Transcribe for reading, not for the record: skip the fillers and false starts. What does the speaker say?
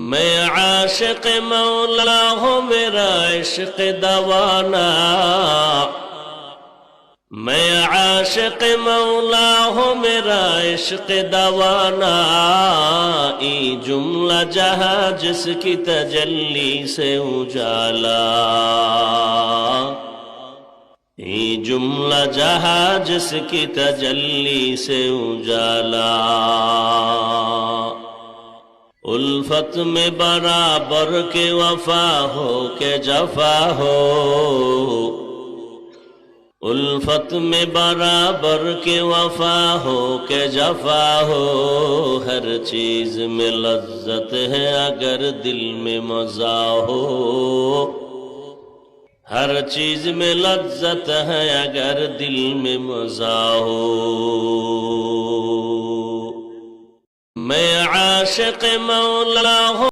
میں عاشق مولا ہوں میرا عشق دوانا، میں عاشق مولا ہوں میرا عشق دوانا، ای جملہ جہاں جس کی تجلی سے اجالا، ای جملہ جہاں جس کی تجلی سے اجالا، الفت میں برابر کے وفا ہو کہ جفا ہو، الفت میں برابر کے وفا ہو کہ جفا ہو، ہر چیز میں لذت ہے اگر دل میں مزہ ہو، ہر چیز میں لذت ہے اگر دل میں مزہ ہو، میں عاشق مولا ہوں